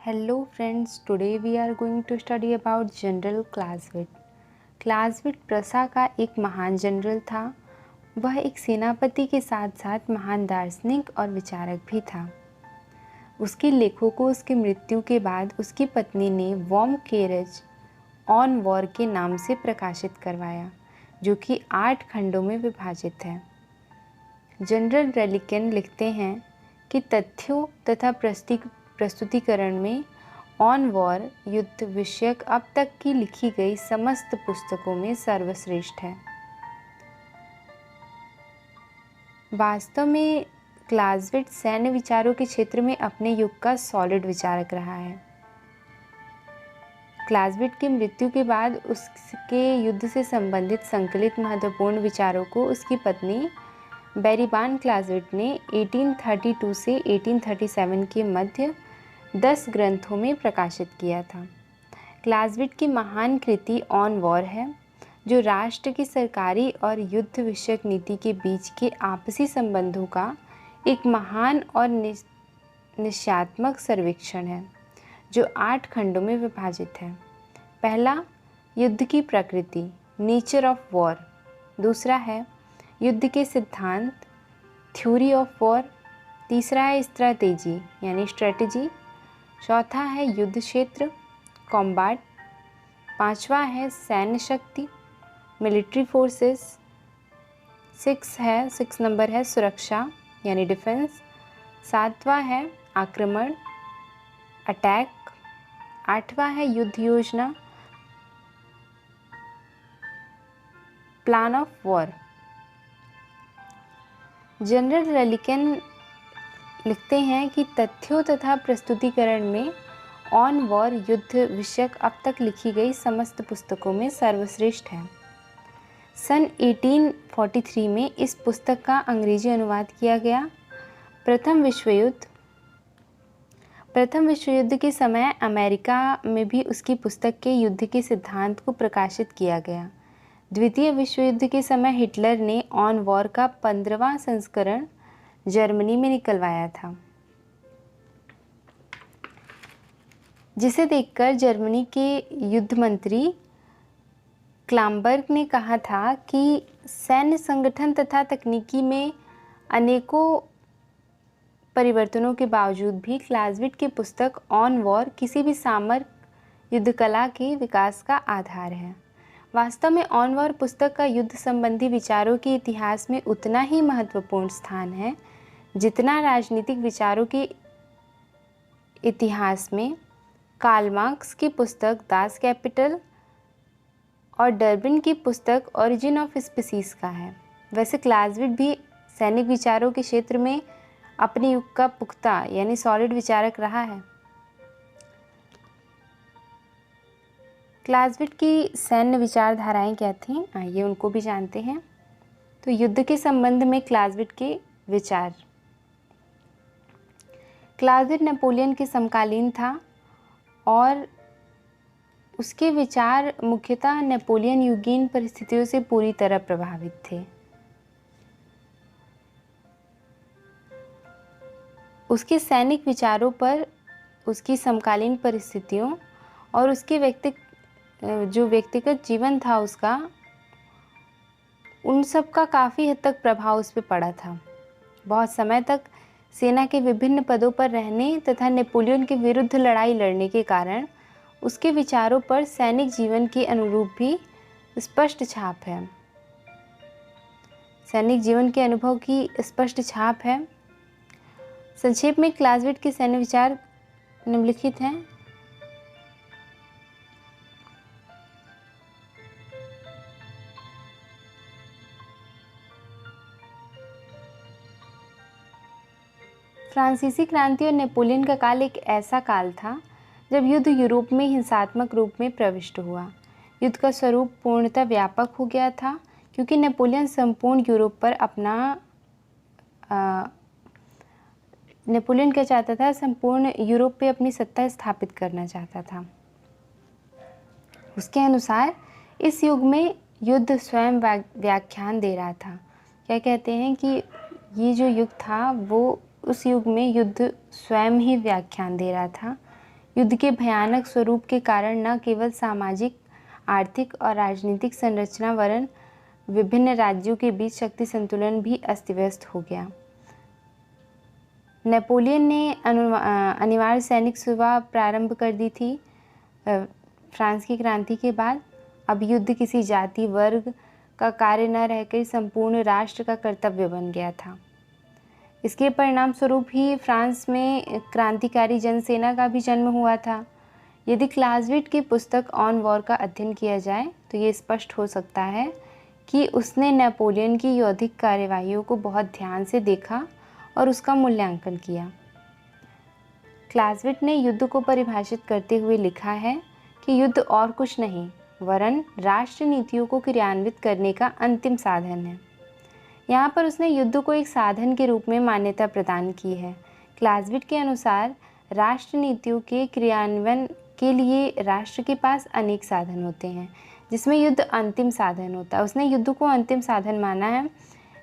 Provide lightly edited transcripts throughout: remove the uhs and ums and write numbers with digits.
Hello friends, today we are going to study about general Clausewitz. Clausewitz Prussia का एक महान general था। वह एक सेनापति के साथ साथ महान दार्शनिक और विचारक भी था। उसके लेखों को उसकी मृत्यु के बाद उसकी पत्नी ने वॉर्म कैरेज ऑन वॉर के नाम से प्रकाशित करवाया, जो कि 8 खंडों में विभाजित है। जनरल रेलिकन लिखते हैं कि तथ्यों तथा प्रस्तुतिकरण में ऑन वॉर युद्ध विषयक अब तक की लिखी गई समस्त पुस्तकों में सर्वश्रेष्ठ है। वास्तव में क्लाज़विट सैन्य विचारों के क्षेत्र में अपने युग का सॉलिड विचारक रहा है। क्लाज़विट की मृत्यु के बाद उसके युद्ध से संबंधित संकलित महत्वपूर्ण विचारों को उसकी पत्नी बेरीबान क्लाज़विट ने 1832 से 1837 के मध्य 10 ग्रंथों में प्रकाशित किया था। क्लाज़विट की महान कृति ऑन वॉर है, जो राष्ट्र की सरकारी और युद्ध विषयक नीति के बीच के आपसी संबंधों का एक महान और निश्चयात्मक सर्वेक्षण है, जो 8 खंडों में विभाजित है। पहला, युद्ध की प्रकृति, नेचर ऑफ वॉर। दूसरा है युद्ध के सिद्धांत, थ्योरी ऑफ वॉर। तीसरा है स्ट्रैटेजी यानी स्ट्रेटजी। चौथा है युद्ध क्षेत्र, कॉम्बैट। पांचवा है सैन्य शक्ति, मिलिट्री फोर्सेस। 6 नंबर है सुरक्षा यानी डिफेंस। 7वां है आक्रमण, अटैक। 8वां है युद्ध योजना, प्लान ऑफ वॉर। जनरल रेलिकन लिखते हैं कि तथ्यों तथा प्रस्तुतिकरण में ऑन वॉर युद्ध विषयक अब तक लिखी गई समस्त पुस्तकों में सर्वश्रेष्ठ है। सन 1843 में इस पुस्तक का अंग्रेजी अनुवाद किया गया। प्रथम विश्व युद्ध के समय अमेरिका में भी उसकी पुस्तक के युद्ध के सिद्धांत को प्रकाशित किया गया। द्वितीय विश्व युद्ध के समय हिटलर ने ऑन वॉर का 15वां संस्करण जर्मनी में निकलवाया था, जिसे देखकर जर्मनी के युद्ध मंत्री क्लाम्बर्ग ने कहा था कि सैन्य संगठन तथा तकनीकी में अनेकों परिवर्तनों के बावजूद भी क्लाज़विट की पुस्तक ऑन वॉर किसी भी सामरिक युद्धकला के विकास का आधार है। वास्तव में ऑन वॉर पुस्तक का युद्ध संबंधी विचारों के इतिहास में उतना ही महत्वपूर्ण स्थान है जितना राजनीतिक विचारों के इतिहास में कार्ल मार्क्स की पुस्तक दास कैपिटल और डर्बिन की पुस्तक ओरिजिन ऑफ स्पीसीज का है। वैसे क्लाज़विट भी सैनिक विचारों के क्षेत्र में अपने युग का पुख्ता यानी सॉलिड विचारक रहा है। क्लाज़विट की सैन्य विचारधाराएं क्या थीं, आइए उनको भी जानते हैं। तो युद्ध के संबंध में क्लाज़विट के विचार। क्लाज़विट नेपोलियन के समकालीन था और उसके विचार मुख्यतः नेपोलियन युगीन परिस्थितियों से पूरी तरह प्रभावित थे। उसके सैनिक विचारों पर उसकी समकालीन परिस्थितियों और उसके जो व्यक्तिगत जीवन था उसका, उन सब का काफ़ी हद तक प्रभाव उस पर पड़ा था। बहुत समय तक सेना के विभिन्न पदों पर रहने तथा नेपोलियन के विरुद्ध लड़ाई लड़ने के कारण उसके विचारों पर सैनिक जीवन के अनुरूप भी स्पष्ट छाप है। सैनिक जीवन के अनुभव की स्पष्ट छाप है। संक्षेप में क्लाज़विट के सैन्य विचार निम्नलिखित हैं। फ्रांसीसी क्रांति और नेपोलियन का काल एक ऐसा काल था जब युद्ध यूरोप में हिंसात्मक रूप में प्रविष्ट हुआ। युद्ध का स्वरूप पूर्णतः व्यापक हो गया था क्योंकि नेपोलियन संपूर्ण यूरोप पर नेपोलियन क्या चाहता था, संपूर्ण यूरोप पे अपनी सत्ता स्थापित करना चाहता था। उसके अनुसार इस युग में युद्ध स्वयं व्याख्यान दे रहा था। क्या कहते हैं कि ये जो युग था वो उस युग में युद्ध स्वयं ही व्याख्यान दे रहा था। युद्ध के भयानक स्वरूप के कारण न केवल सामाजिक, आर्थिक और राजनीतिक संरचना वरन विभिन्न राज्यों के बीच शक्ति संतुलन भी अस्त व्यस्त हो गया। नेपोलियन ने अनिवार्य सैनिक सेवा प्रारंभ कर दी थी फ्रांस की क्रांति के बाद। अब युद्ध किसी जाति वर्ग का कार्य न रहकर संपूर्ण राष्ट्र का कर्तव्य बन गया था। इसके परिणाम स्वरूप ही फ्रांस में क्रांतिकारी जनसेना का भी जन्म हुआ था। यदि क्लाज़विट की पुस्तक ऑन वॉर का अध्ययन किया जाए तो ये स्पष्ट हो सकता है कि उसने नेपोलियन की यौद्धिक कार्यवाहियों को बहुत ध्यान से देखा और उसका मूल्यांकन किया। क्लाज़विट ने युद्ध को परिभाषित करते हुए लिखा है कि युद्ध और कुछ नहीं वरन राष्ट्र नीतियों को क्रियान्वित करने का अंतिम साधन है। यहाँ पर उसने युद्ध को एक साधन के रूप में मान्यता प्रदान की है। क्लाज़विट के अनुसार राष्ट्र नीतियों के क्रियान्वयन के लिए राष्ट्र के पास अनेक साधन होते हैं, जिसमें युद्ध अंतिम साधन होता है। उसने युद्ध को अंतिम साधन माना है।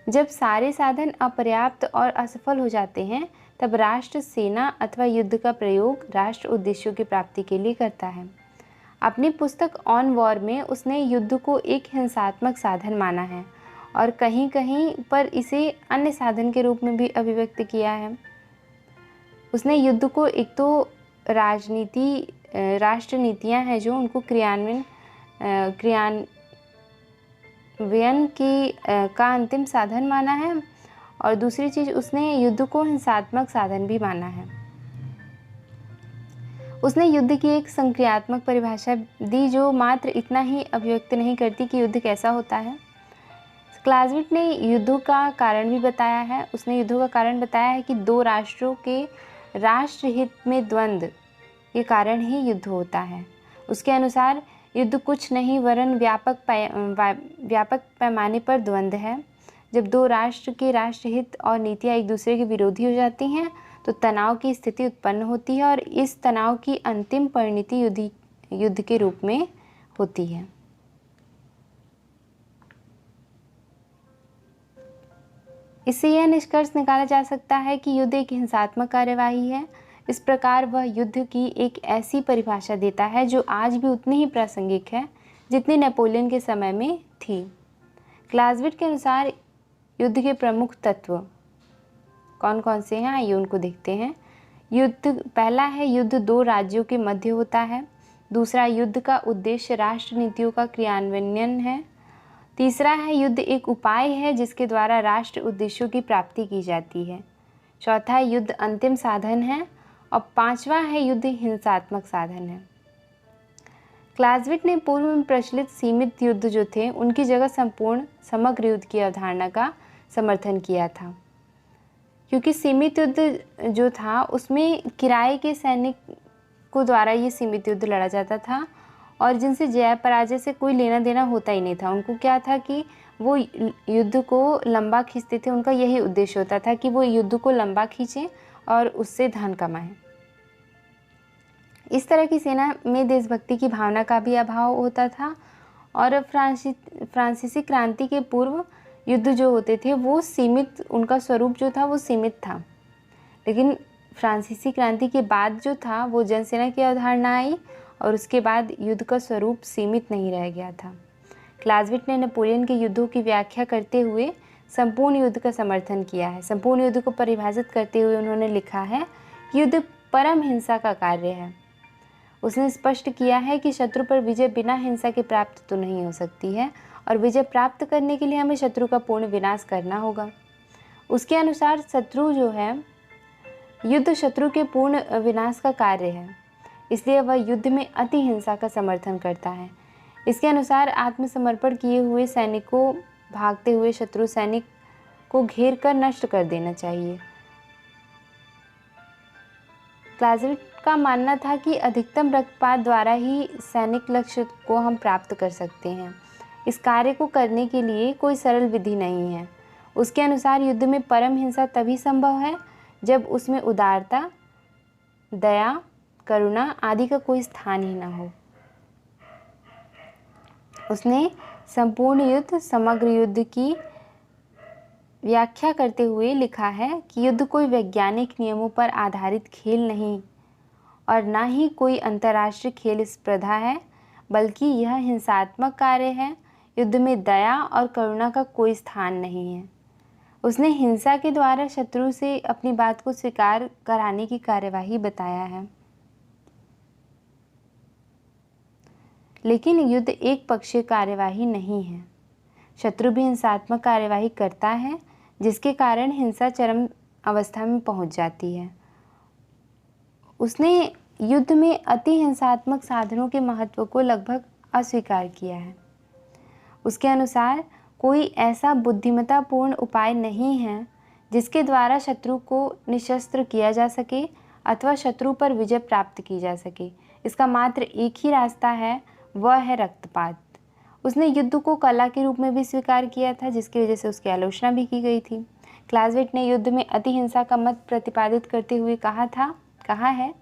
जब सारे साधन अपर्याप्त और असफल हो जाते हैं तब राष्ट्र सेना अथवा युद्ध का प्रयोग राष्ट्र उद्देश्यों की प्राप्ति के लिए करता है। अपनी पुस्तक ऑन वॉर में उसने युद्ध को एक हिंसात्मक साधन माना है और कहीं कहीं पर इसे अन्य साधन के रूप में भी अभिव्यक्त किया है। उसने युद्ध को एक तो राष्ट्र नीतियाँ हैं जो उनको क्रियान्वयन का अंतिम साधन माना है और दूसरी चीज़ उसने युद्ध को हिंसात्मक साधन भी माना है। उसने युद्ध की एक संक्रियात्मक परिभाषा दी जो मात्र इतना ही अभिव्यक्त नहीं करती कि युद्ध कैसा होता है। क्लाज़विट ने युद्धों का कारण भी बताया है। उसने युद्धों का कारण बताया है कि दो राष्ट्रों के राष्ट्रहित में द्वंद्व के कारण ही युद्ध होता है। उसके अनुसार युद्ध कुछ नहीं वरन व्यापक पैमाने पर द्वंद्व है। जब दो राष्ट्र के राष्ट्रहित और नीतियाँ एक दूसरे के विरोधी हो जाती हैं तो तनाव की स्थिति उत्पन्न होती है और इस तनाव की अंतिम परिणति युद्ध के रूप में होती है। इससे यह निष्कर्ष निकाला जा सकता है कि युद्ध एक हिंसात्मक कार्यवाही है। इस प्रकार वह युद्ध की एक ऐसी परिभाषा देता है जो आज भी उतनी ही प्रासंगिक है जितनी नेपोलियन के समय में थी। क्लाज़विट के अनुसार युद्ध के प्रमुख तत्व कौन कौन से हैं, आइए उनको देखते हैं। पहला है युद्ध दो राज्यों के मध्य होता है। दूसरा, युद्ध का उद्देश्य राष्ट्र नीतियों का क्रियान्वयन है। तीसरा है युद्ध एक उपाय है जिसके द्वारा राष्ट्र उद्देश्यों की प्राप्ति की जाती है। चौथा, युद्ध अंतिम साधन है और पांचवा है युद्ध हिंसात्मक साधन है। क्लाज़विट ने पूर्व में प्रचलित सीमित युद्ध जो थे उनकी जगह संपूर्ण समग्र युद्ध की अवधारणा का समर्थन किया था, क्योंकि सीमित युद्ध जो था उसमें किराए के सैनिकों द्वारा ये सीमित युद्ध लड़ा जाता था और जिनसे जय पराजय से कोई लेना देना होता ही नहीं था। उनको क्या था कि वो युद्ध को लंबा खींचते थे। उनका यही उद्देश्य होता था कि वो युद्ध को लंबा खींचें और उससे धन कमाएं। इस तरह की सेना में देशभक्ति की भावना का भी अभाव होता था और फ्रांसीसी क्रांति के पूर्व युद्ध जो होते थे वो सीमित, उनका स्वरूप जो था वो सीमित था। लेकिन फ्रांसीसी क्रांति के बाद जो था वो जनसेना की अवधारणा आई और उसके बाद युद्ध का स्वरूप सीमित नहीं रह गया था। क्लाज़विट ने नेपोलियन के युद्धों की व्याख्या करते हुए संपूर्ण युद्ध का समर्थन किया है। संपूर्ण युद्ध को परिभाषित करते हुए उन्होंने लिखा है कि युद्ध परम हिंसा का कार्य है। उसने स्पष्ट किया है कि शत्रु पर विजय बिना हिंसा के प्राप्त तो नहीं हो सकती है और विजय प्राप्त करने के लिए हमें शत्रु का पूर्ण विनाश करना होगा। उसके अनुसार शत्रु जो है, युद्ध शत्रु के पूर्ण विनाश का कार्य है, इसलिए वह युद्ध में अति हिंसा का समर्थन करता है। इसके अनुसार आत्मसमर्पण किए हुए सैनिक को भागते हुए शत्रु सैनिक को घेर कर नष्ट कर देना चाहिए। क्लाज़विट का मानना था कि अधिकतम रक्तपात द्वारा ही सैनिक लक्ष्य को हम प्राप्त कर सकते हैं। इस कार्य को करने के लिए कोई सरल विधि नहीं है। उसके अनुसार युद्ध में परम हिंसा तभी संभव है जब उसमें उदारता, दया, करुणा आदि का कोई स्थान ही न हो। उसने संपूर्ण युद्ध, समग्र युद्ध की व्याख्या करते हुए लिखा है कि युद्ध कोई वैज्ञानिक नियमों पर आधारित खेल नहीं और न ही कोई अंतर्राष्ट्रीय खेल स्पर्धा है, बल्कि यह हिंसात्मक कार्य है। युद्ध में दया और करुणा का कोई स्थान नहीं है। उसने हिंसा के द्वारा शत्रु से अपनी बात को स्वीकार कराने की कार्यवाही बताया है। लेकिन युद्ध एक पक्षीय कार्यवाही नहीं है। शत्रु भी हिंसात्मक कार्यवाही करता है, जिसके कारण हिंसा चरम अवस्था में पहुंच जाती है। उसने युद्ध में अति हिंसात्मक साधनों के महत्व को लगभग अस्वीकार किया है। उसके अनुसार कोई ऐसा बुद्धिमत्तापूर्ण उपाय नहीं है जिसके द्वारा शत्रु को निशस्त्र किया जा सके अथवा शत्रु पर विजय प्राप्त की जा सके। इसका मात्र एक ही रास्ता है, वह है रक्तपात। उसने युद्ध को कला के रूप में भी स्वीकार किया था, जिसकी वजह से उसकी आलोचना भी की गई थी। क्लाज़ेविट ने युद्ध में अति हिंसा का मत प्रतिपादित करते हुए कहा है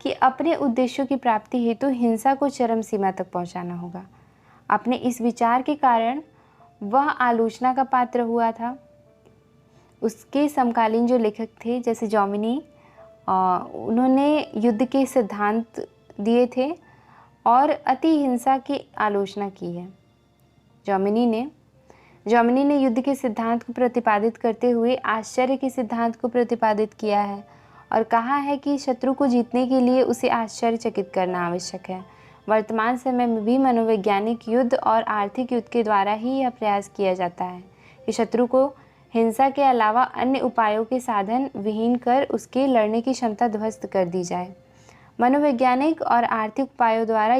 कि अपने उद्देश्यों की प्राप्ति हेतु हिंसा को चरम सीमा तक पहुंचाना होगा। अपने इस विचार के कारण वह आलोचना का पात्र हुआ था। उसके समकालीन जो लेखक थे, जैसे जॉमिनी, उन्होंने युद्ध के सिद्धांत दिए थे और अति हिंसा की आलोचना की है। जॉमिनी ने युद्ध के सिद्धांत को प्रतिपादित करते हुए आश्चर्य के सिद्धांत को प्रतिपादित किया है और कहा है कि शत्रु को जीतने के लिए उसे आश्चर्यचकित करना आवश्यक है। वर्तमान समय में भी मनोवैज्ञानिक युद्ध और आर्थिक युद्ध के द्वारा ही यह प्रयास किया जाता है कि शत्रु को हिंसा के अलावा अन्य उपायों के साधन विहीन कर उसके लड़ने की क्षमता ध्वस्त कर दी जाए। मनोवैज्ञानिक और आर्थिक उपायों द्वारा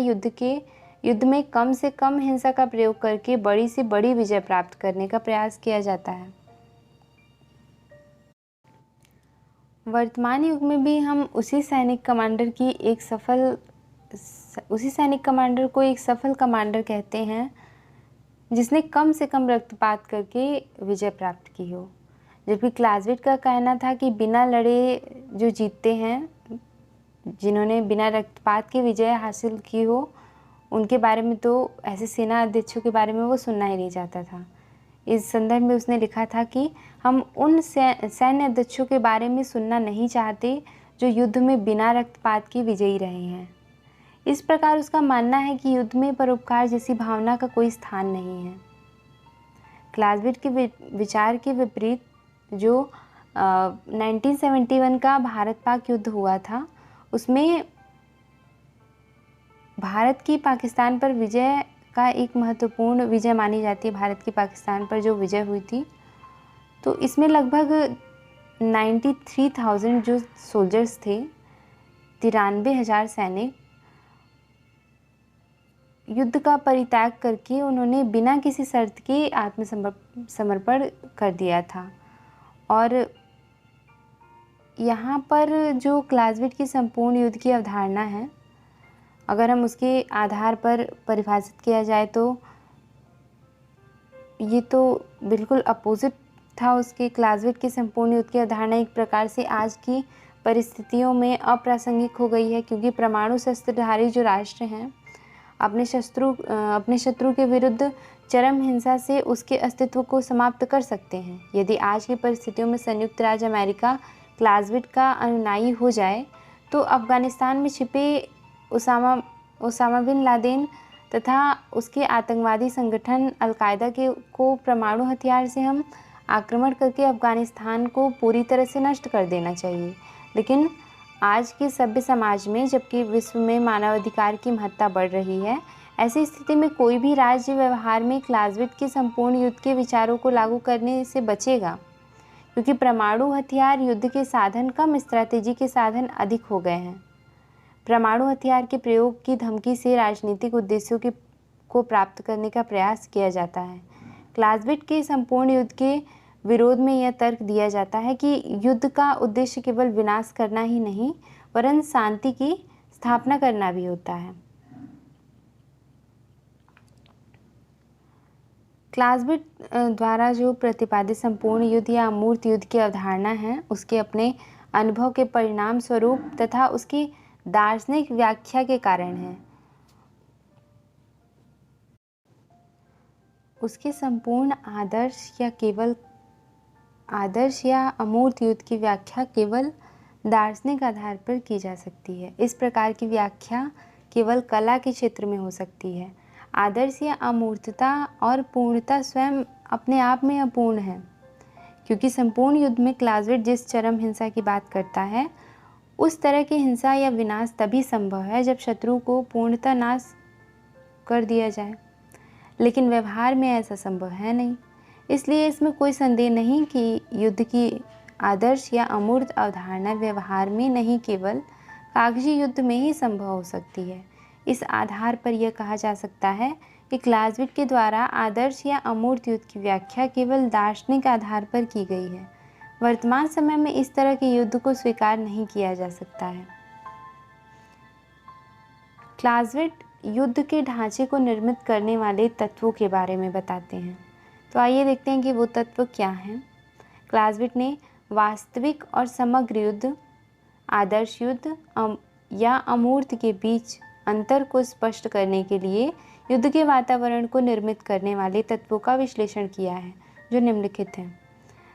युद्ध में कम से कम हिंसा का प्रयोग करके बड़ी से बड़ी विजय प्राप्त करने का प्रयास किया जाता है। वर्तमान युग में भी हम उसी सैनिक कमांडर को एक सफल कमांडर कहते हैं जिसने कम से कम रक्तपात करके विजय प्राप्त की हो। जबकि क्लाज़ेविट का कहना था कि बिना लड़े जो जीतते हैं, जिन्होंने बिना रक्तपात के विजय हासिल की हो, उनके बारे में तो ऐसे सेना अध्यक्षों के बारे में वो सुनना ही नहीं चाहता था। इस संदर्भ में उसने लिखा था कि हम उन सैन्य अध्यक्षों के बारे में सुनना नहीं चाहते जो युद्ध में बिना रक्तपात के विजयी रहे हैं। इस प्रकार उसका मानना है कि युद्ध में परोपकार जैसी भावना का कोई स्थान नहीं है। क्लाज़ेविट के विचार के विपरीत जो 1971 का भारत पाक युद्ध हुआ था, उसमें भारत की पाकिस्तान पर विजय का एक महत्वपूर्ण विजय मानी जाती है। भारत की पाकिस्तान पर जो विजय हुई थी, तो इसमें लगभग 93,000 जो सोल्जर्स थे, 93,000 सैनिक युद्ध का परित्याग करके उन्होंने बिना किसी शर्त के आत्मसमर्पण कर दिया था। और यहाँ पर जो क्लाज़ेविट की संपूर्ण युद्ध की अवधारणा है, अगर हम उसके आधार पर परिभाषित किया जाए तो ये तो बिल्कुल अपोजिट था उसके। क्लाज़ेविट की संपूर्ण युद्ध की अवधारणा एक प्रकार से आज की परिस्थितियों में अप्रासंगिक हो गई है, क्योंकि परमाणु शस्त्रधारी जो राष्ट्र हैं अपने शत्रु के विरुद्ध चरम हिंसा से उसके अस्तित्व को समाप्त कर सकते हैं। यदि आज की परिस्थितियों में संयुक्त राज्य अमेरिका क्लाज़ेविट का अनुयायी हो जाए तो अफ़गानिस्तान में छिपे ओसामा बिन लादेन तथा उसके आतंकवादी संगठन अलकायदा को परमाणु हथियार से हम आक्रमण करके अफ़गानिस्तान को पूरी तरह से नष्ट कर देना चाहिए। लेकिन आज के सभ्य समाज में, जबकि विश्व में मानवाधिकार की महत्ता बढ़ रही है, ऐसी स्थिति में कोई भी राज्य व्यवहार में क्लाज़ेविट के संपूर्ण युद्ध के विचारों को लागू करने से बचेगा, क्योंकि परमाणु हथियार युद्ध के साधन कम, स्ट्रैटेजी के साधन अधिक हो गए हैं। परमाणु हथियार के प्रयोग की धमकी से राजनीतिक उद्देश्यों को प्राप्त करने का प्रयास किया जाता है। क्लाज़ेविट के संपूर्ण युद्ध के विरोध में यह तर्क दिया जाता है कि युद्ध का उद्देश्य केवल विनाश करना ही नहीं, वरन शांति की स्थापना करना भी होता है। क्लाज़ेविट द्वारा जो प्रतिपादित संपूर्ण युद्ध या अमूर्त युद्ध की अवधारणा है, उसके अपने अनुभव के परिणाम स्वरूप तथा उसकी दार्शनिक व्याख्या के कारण है। उसके संपूर्ण आदर्श या अमूर्त युद्ध की व्याख्या केवल दार्शनिक आधार पर की जा सकती है। इस प्रकार की व्याख्या केवल कला के क्षेत्र में हो सकती है। आदर्श या अमूर्तता और पूर्णता स्वयं अपने आप में अपूर्ण है, क्योंकि संपूर्ण युद्ध में क्लाज़ेविट जिस चरम हिंसा की बात करता है, उस तरह की हिंसा या विनाश तभी संभव है जब शत्रु को पूर्णतः नाश कर दिया जाए, लेकिन व्यवहार में ऐसा संभव है नहीं। इसलिए इसमें कोई संदेह नहीं कि युद्ध की आदर्श या अमूर्त अवधारणा व्यवहार में नहीं, केवल कागजी युद्ध में ही संभव हो सकती है। इस आधार पर यह कहा जा सकता है कि क्लाज़ेविट के द्वारा आदर्श या अमूर्त युद्ध की व्याख्या केवल दार्शनिक आधार पर की गई है। वर्तमान समय में इस तरह के युद्ध को स्वीकार नहीं किया जा सकता है। क्लाज़ेविट युद्ध के ढांचे को निर्मित करने वाले तत्वों के बारे में बताते हैं। तो आइए देखते हैं कि वो तत्व क्या हैं। क्लाज़ेविट ने वास्तविक और समग्र युद्ध, आदर्श युद्ध या अमूर्त के बीच अंतर को स्पष्ट करने के लिए युद्ध के वातावरण को निर्मित करने वाले तत्वों का विश्लेषण किया है, जो निम्नलिखित हैं।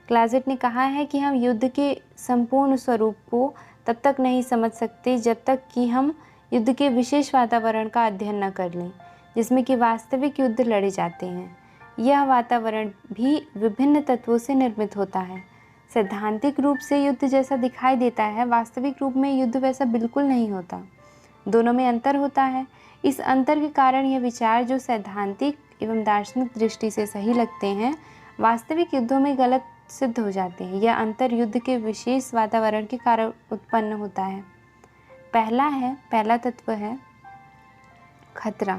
क्लाज़ेविट ने कहा है कि हम युद्ध के संपूर्ण स्वरूप को तब तक नहीं समझ सकते जब तक कि हम युद्ध के विशेष वातावरण का अध्ययन न कर लें, जिसमें कि वास्तविक युद्ध लड़े जाते हैं। यह वातावरण भी विभिन्न तत्वों से निर्मित होता है। सैद्धांतिक रूप से युद्ध जैसा दिखाई देता है, वास्तविक रूप में युद्ध वैसा बिल्कुल नहीं होता। दोनों में अंतर होता है। इस अंतर के कारण यह विचार जो सैद्धांतिक एवं दार्शनिक दृष्टि से सही लगते हैं, वास्तविक युद्धों में गलत सिद्ध हो जाते हैं। यह अंतर युद्ध के विशेष वातावरण के कारण उत्पन्न होता है। पहला तत्व है खतरा।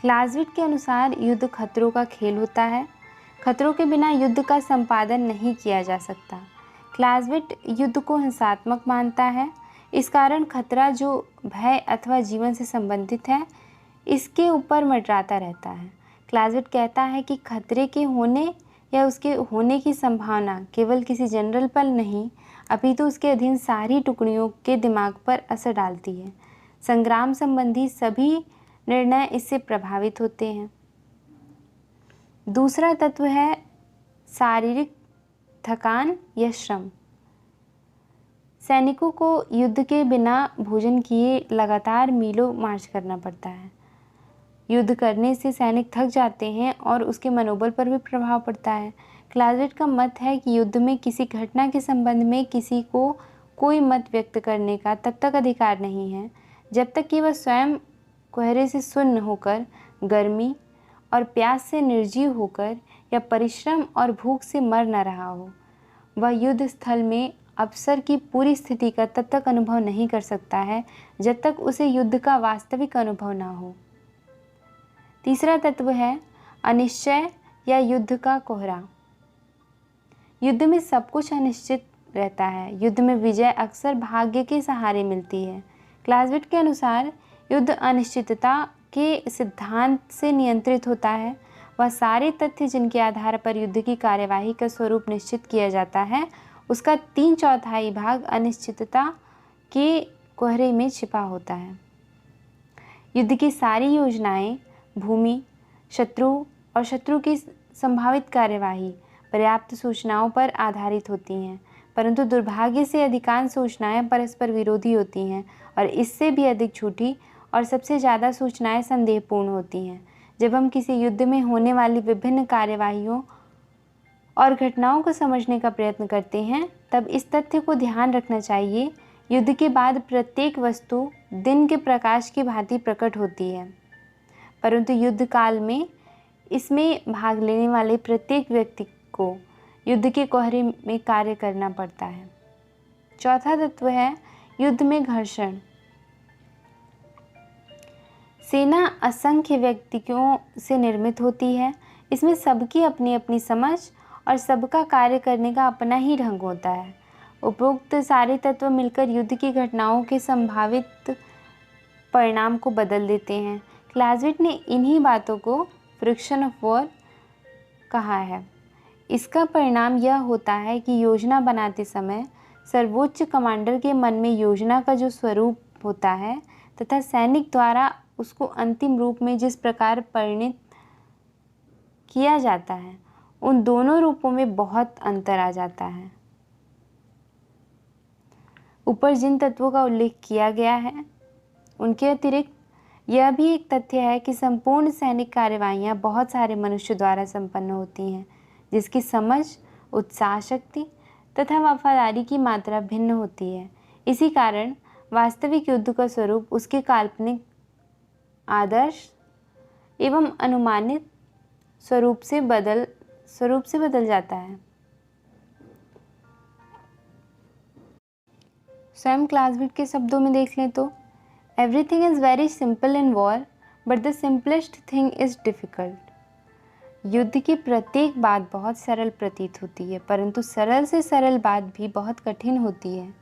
क्लाज़ेविट के अनुसार युद्ध खतरों का खेल होता है। खतरों के बिना युद्ध का संपादन नहीं किया जा सकता। क्लाज़ेविट युद्ध को हिंसात्मक मानता है। इस कारण खतरा जो भय अथवा जीवन से संबंधित है, इसके ऊपर मंडराता रहता है। क्लाज़ेविट कहता है कि खतरे के होने या उसके होने की संभावना केवल किसी जनरल पर नहीं, अपितु उसके अधीन सारी टुकड़ियों के दिमाग पर असर डालती है। संग्राम संबंधी सभी निर्णय इससे प्रभावित होते हैं। दूसरा तत्व है शारीरिक थकान या श्रम। सैनिकों को युद्ध के बिना भोजन किए लगातार मीलों मार्च करना पड़ता है। युद्ध करने से सैनिक थक जाते हैं और उसके मनोबल पर भी प्रभाव पड़ता है। क्लाज़ेविट का मत है कि युद्ध में किसी घटना के संबंध में किसी को कोई मत व्यक्त करने का तब तक अधिकार नहीं है जब तक कि वह स्वयं कोहरे से सुन्न होकर, गर्मी और प्यास से निर्जीव होकर या परिश्रम और भूख से मर न रहा हो। वह युद्ध स्थल में अवसर की पूरी स्थिति का तब तक अनुभव नहीं कर सकता है जब तक उसे युद्ध का वास्तविक अनुभव न हो। तीसरा तत्व है अनिश्चय या युद्ध का कोहरा। युद्ध में सब कुछ अनिश्चित रहता है। युद्ध में विजय अक्सर भाग्य के सहारे मिलती है। क्लाज़ेविट के अनुसार युद्ध अनिश्चितता के सिद्धांत से नियंत्रित होता है। वह सारे तथ्य जिनके आधार पर युद्ध की कार्यवाही का स्वरूप निश्चित किया जाता है, उसका 3/4 भाग अनिश्चितता के कोहरे में छिपा होता है। युद्ध की सारी योजनाएं भूमि, शत्रु और शत्रु की संभावित कार्यवाही पर्याप्त सूचनाओं पर आधारित होती हैं, परंतु दुर्भाग्य से अधिकांश सूचनाएं परस्पर विरोधी होती हैं और इससे भी अधिक झूठी और सबसे ज़्यादा सूचनाएं संदेहपूर्ण होती हैं। जब हम किसी युद्ध में होने वाली विभिन्न कार्यवाहियों और घटनाओं को समझने का प्रयत्न करते हैं, तब इस तथ्य को ध्यान रखना चाहिए, युद्ध के बाद प्रत्येक वस्तु दिन के प्रकाश की भांति प्रकट होती है, परंतु युद्ध काल में इसमें भाग लेने वाले प्रत्येक व्यक्ति को युद्ध के कोहरे में कार्य करना पड़ता है। चौथा तत्व है युद्ध में घर्षण। सेना असंख्य व्यक्तियों से निर्मित होती है। इसमें सबकी अपनी अपनी समझ और सबका कार्य करने का अपना ही ढंग होता है। उपरोक्त सारे तत्व मिलकर युद्ध की घटनाओं के संभावित परिणाम को बदल देते हैं। क्लाज़ेविट ने इन्हीं बातों को फ्रिक्शन ऑफ वॉर कहा है। इसका परिणाम यह होता है कि योजना बनाते समय सर्वोच्च कमांडर के मन में योजना का जो स्वरूप होता है तथा सैनिक द्वारा उसको अंतिम रूप में जिस प्रकार परिणित किया जाता है, उन दोनों रूपों में बहुत अंतर आ जाता है। ऊपर जिन तत्वों का उल्लेख किया गया है उनके अतिरिक्त यह भी एक तथ्य है कि संपूर्ण सैनिक कार्यवाहियाँ बहुत सारे मनुष्य द्वारा संपन्न होती हैं, जिसकी समझ, उत्साह शक्ति तथा वफादारी की मात्रा भिन्न होती है। इसी कारण वास्तविक युद्ध का स्वरूप उसके काल्पनिक, आदर्श एवं अनुमानित स्वरूप से बदल जाता है। स्वयं क्लासविट के शब्दों में देख लें तो everything is very simple in war but the simplest thing is difficult. युद्ध की प्रत्येक बात बहुत सरल प्रतीत होती है, परंतु सरल से सरल बात भी बहुत कठिन होती है।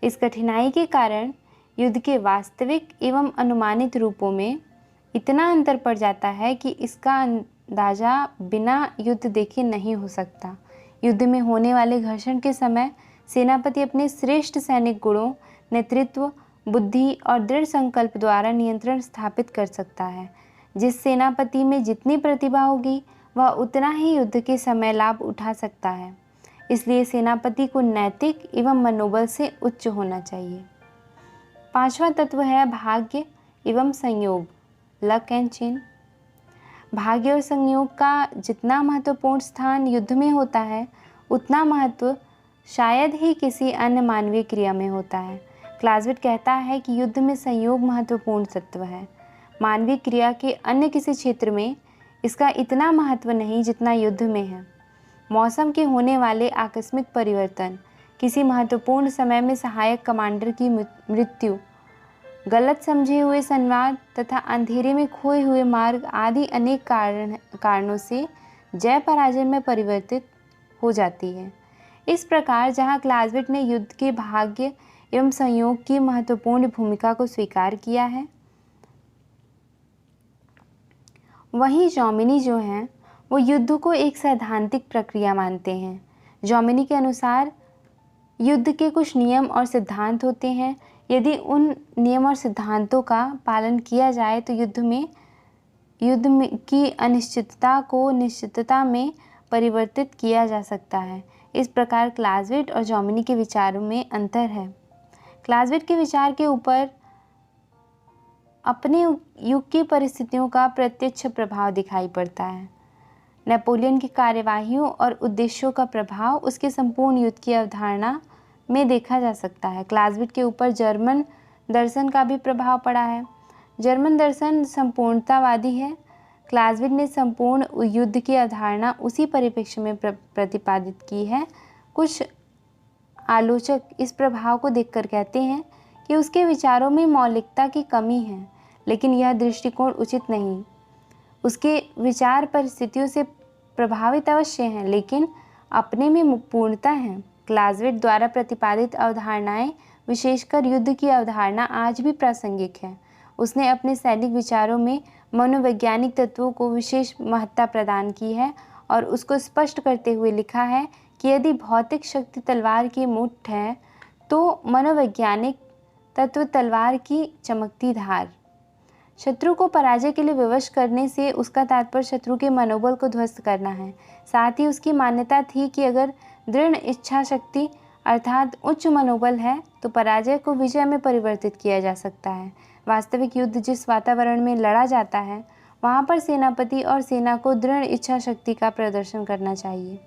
इस कठिनाई के कारण युद्ध के वास्तविक एवं अनुमानित रूपों में इतना अंतर पड़ जाता है कि इसका अंदाज़ा बिना युद्ध देखे नहीं हो सकता। युद्ध में होने वाले घर्षण के समय सेनापति अपने श्रेष्ठ सैनिक गुणों, नेतृत्व, बुद्धि और दृढ़ संकल्प द्वारा नियंत्रण स्थापित कर सकता है। जिस सेनापति में जितनी प्रतिभा होगी वह उतना ही युद्ध के समय लाभ उठा सकता है। इसलिए सेनापति को नैतिक एवं मनोबल से उच्च होना चाहिए। पांचवा तत्व है भाग्य एवं संयोग, लक एंड चेन। भाग्य और संयोग का जितना महत्वपूर्ण स्थान युद्ध में होता है उतना महत्व शायद ही किसी अन्य मानवीय क्रिया में होता है। क्लासविट कहता है कि युद्ध में संयोग महत्वपूर्ण तत्व है। मानवीय क्रिया के अन्य किसी क्षेत्र में इसका इतना महत्व नहीं जितना युद्ध में है। मौसम के होने वाले आकस्मिक परिवर्तन, किसी महत्वपूर्ण समय में सहायक कमांडर की मृत्यु, गलत समझे हुए संवाद तथा अंधेरे में खोए हुए मार्ग आदि अनेक कारणों से जय पराजय में परिवर्तित हो जाती है। इस प्रकार जहाँ क्लासविट ने युद्ध के भाग्य एवं संयोग की महत्वपूर्ण भूमिका को स्वीकार किया है, वहीं जॉमिनी जो हैं वो युद्ध को एक सैद्धांतिक प्रक्रिया मानते हैं। जॉमिनी के अनुसार युद्ध के कुछ नियम और सिद्धांत होते हैं। यदि उन नियम और सिद्धांतों का पालन किया जाए तो युद्ध की अनिश्चितता को निश्चितता में परिवर्तित किया जा सकता है। इस प्रकार क्लासविट और जॉमिनी के विचारों में अंतर है। क्लासविट के विचार के ऊपर अपने युग की परिस्थितियों का प्रत्यक्ष प्रभाव दिखाई पड़ता है। नेपोलियन की कार्यवाहियों और उद्देश्यों का प्रभाव उसके संपूर्ण युद्ध की अवधारणा में देखा जा सकता है। क्लासविट के ऊपर जर्मन दर्शन का भी प्रभाव पड़ा है। जर्मन दर्शन संपूर्णतावादी है। क्लासविट ने संपूर्ण युद्ध की अवधारणा उसी परिप्रेक्ष्य में प्रतिपादित की है। कुछ आलोचक इस प्रभाव को देखकर कहते हैं कि उसके विचारों में मौलिकता की कमी है, लेकिन यह दृष्टिकोण उचित नहीं। उसके विचार परिस्थितियों से प्रभावित अवश्य हैं, लेकिन अपने में पूर्णता है। क्लासविट द्वारा प्रतिपादित अवधारणाएं, विशेषकर युद्ध की अवधारणा, आज भी प्रासंगिक है। उसने अपने सैनिक विचारों में मनोवैज्ञानिक तत्वों को विशेष महत्ता प्रदान की है और उसको स्पष्ट करते हुए लिखा है कि यदि भौतिक शक्ति तलवार की मुठ है तो मनोवैज्ञानिक तत्व तलवार की चमकती धार। शत्रु को पराजय के लिए विवश करने से उसका तात्पर्य शत्रु के मनोबल को ध्वस्त करना है। साथ ही उसकी मान्यता थी कि अगर दृढ़ इच्छा शक्ति अर्थात उच्च मनोबल है तो पराजय को विजय में परिवर्तित किया जा सकता है। वास्तविक युद्ध जिस वातावरण में लड़ा जाता है वहाँ पर सेनापति और सेना को दृढ़ इच्छा शक्ति का प्रदर्शन करना चाहिए।